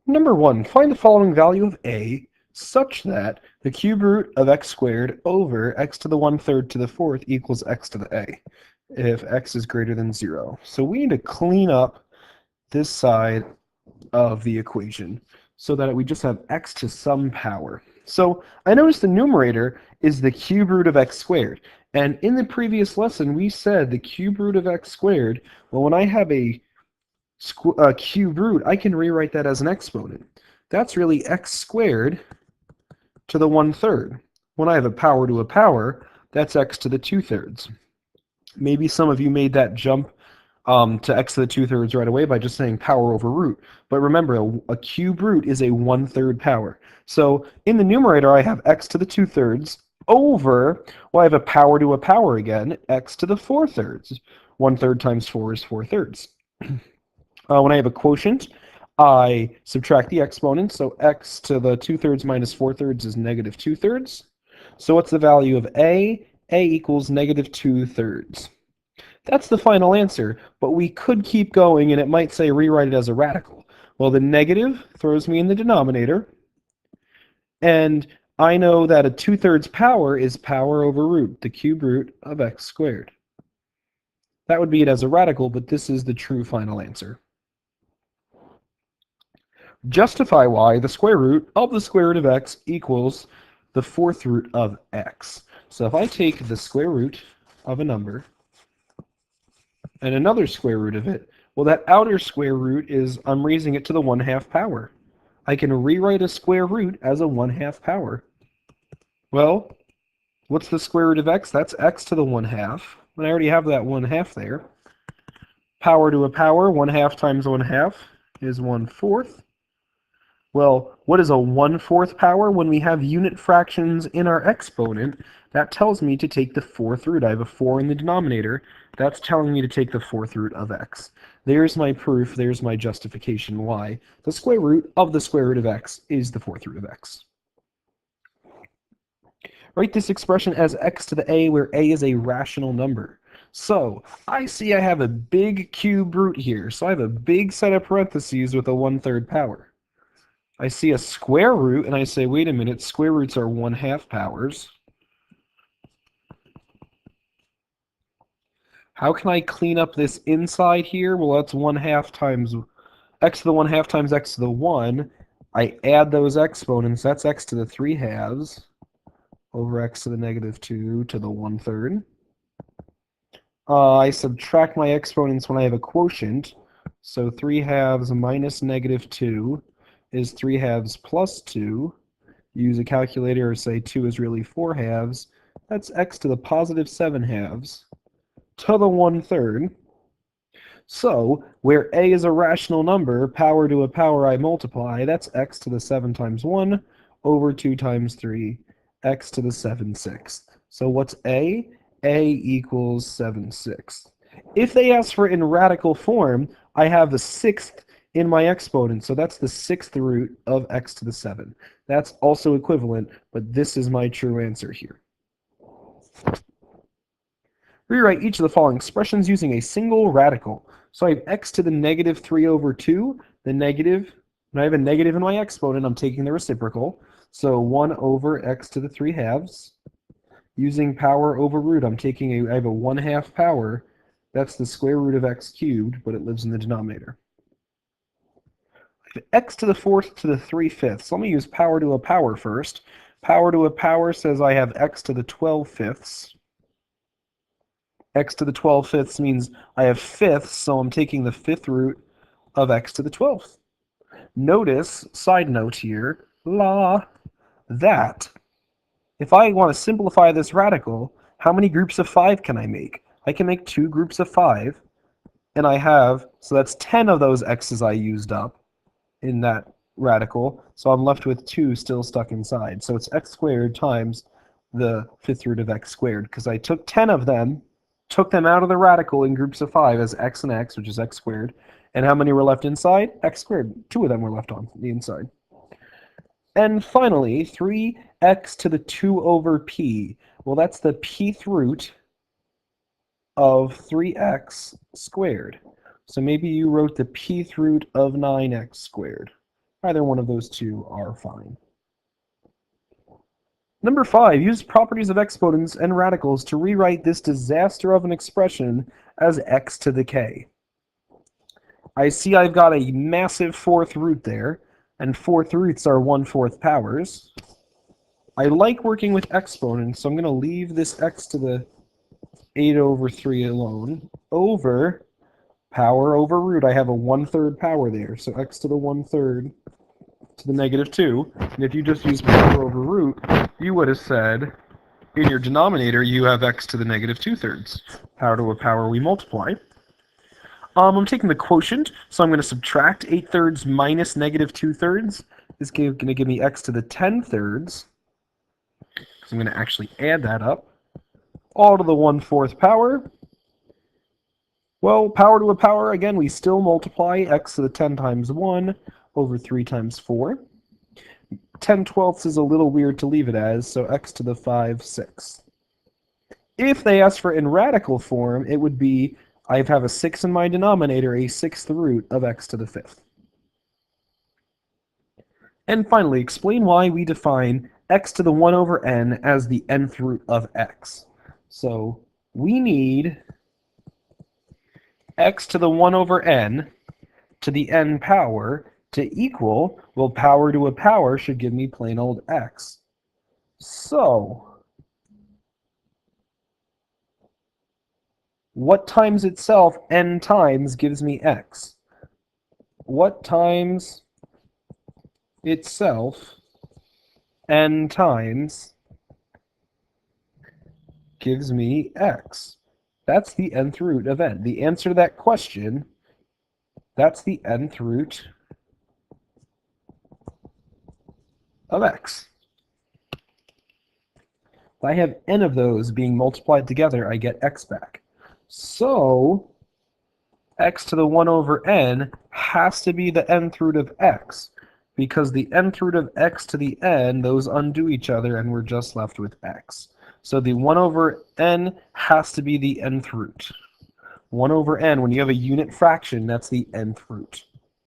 Number 1, find the following value of a such that the cube root of x squared over x to the 1/3 to the 4th equals x to the a, if x is greater than 0. So we need to clean up this side of the equation so that we just have x to some power. So I noticed the numerator is the cube root of x squared. And in the previous lesson, we said the cube root of x squared, well, when I have a cube root, I can rewrite that as an exponent. That's really x squared to the 1/3. When I have a power to a power, that's x to the 2/3. Maybe some of you made that jump to x to the 2/3 right away by just saying power over root. But remember, a cube root is a 1/3 power. So in the numerator, I have x to the 2/3 over, well, I have a power to a power again, x to the 4/3. 1/3 times 4 is 4/3. When I have a quotient, I subtract the exponent, so x to the 2/3 minus 4/3 is negative 2/3. So what's the value of a? A equals negative 2/3. That's the final answer, but we could keep going and it might say rewrite it as a radical. Well, the negative throws me in the denominator, and I know that a 2/3 power is power over root, the cube root of x squared. That would be it as a radical, but this is the true final answer. Justify why the square root of the square root of x equals the 4th root of x. So if I take the square root of a number and another square root of it, well, that outer square root is, I'm raising it to the 1/2 power. I can rewrite a square root as a 1/2 power. Well, what's the square root of x? That's x to the 1/2. And I already have that 1/2 there. Power to a power, 1/2 times 1/2 is 1/4. Well, what is a 1/4 power? When we have unit fractions in our exponent, that tells me to take the 4th root. I have a 4 in the denominator. That's telling me to take the 4th root of x. There's my proof. There's my justification why the square root of the square root of x is the 4th root of x. Write this expression as x to the a, where a is a rational number. So I see I have a big cube root here. So I have a big set of parentheses with a 1/3 power. I see a square root, and I say, wait a minute, square roots are 1/2 powers. How can I clean up this inside here? Well, that's 1/2 times x to the 1/2 times x to the 1. I add those exponents. That's x to the 3/2 over x to the negative 2 to the 1/3. I subtract my exponents when I have a quotient. So 3/2 minus negative 2 is 3/2 plus 2. Use a calculator or say 2 is really 4/2. That's x to the positive 7/2 to the 1/3. So where a is a rational number, power to a power I multiply, that's x to the 7 times 1 over 2 times 3, x to the 7/6. So what's a? A equals 7/6. If they ask for it in radical form, I have the 6th in my exponent, so that's the 6th root of x to the 7. That's also equivalent, but this is my true answer here. Rewrite each of the following expressions using a single radical. So I have x to the negative 3 over 2, the negative, when I have a negative in my exponent, I'm taking the reciprocal, so 1 over x to the 3/2. Using power over root, I have a 1/2 power, that's the square root of x cubed, but it lives in the denominator. X to the 4th to the 3/5. Let me use power to a power first. Power to a power says I have x to the 12/5. X to the 12/5 means I have fifths, so I'm taking the 5th root of x to the 12th. Notice, side note here, that if I want to simplify this radical, how many groups of 5 can I make? I can make 2 groups of 5, and I have, so that's 10 of those x's I used up in that radical, so I'm left with 2 still stuck inside. So it's x squared times the 5th root of x squared, because I took 10 of them, took them out of the radical in groups of 5 as x and x, which is x squared, and how many were left inside? X squared. 2 of them were left on the inside. And finally, 3x to the 2 over p. Well, that's the pth root of 3x squared. So maybe you wrote the pth root of 9x squared. Either one of those two are fine. Number 5, use properties of exponents and radicals to rewrite this disaster of an expression as x to the k. I see I've got a massive fourth root there, and fourth roots are 1/4 powers. I like working with exponents, so I'm going to leave this x to the 8 over 3 alone. Over power over root, I have a 1/3 power there, so x to the 1/3 to the -2. And if you just use power over root, you would have said in your denominator you have x to the -2/3. Power to a power we multiply. I'm taking the quotient, so I'm going to subtract 8/3 minus -2/3. This is going to give me x to the 10/3. So I'm going to actually add that up. All to the 1/4 power. Well, power to a power, again, we still multiply x to the 10 times 1 over 3 times 4. 10/12 is a little weird to leave it as, so x to the 5/6. If they ask for in radical form, it would be, I have a 6 in my denominator, a 6th root of x to the 5th. And finally, explain why we define x to the 1 over n as the nth root of x. So we need x to the 1 over n to the n power to equal, well, power to a power should give me plain old x. So what times itself n times gives me x? What times itself n times gives me x? That's the nth root of n. The answer to that question, that's the nth root of x. If I have n of those being multiplied together, I get x back. So x to the 1 over n has to be the nth root of x, because the nth root of x to the n, those undo each other, and we're just left with x. So the 1 over n has to be the nth root. 1 over n, when you have a unit fraction, that's the nth root.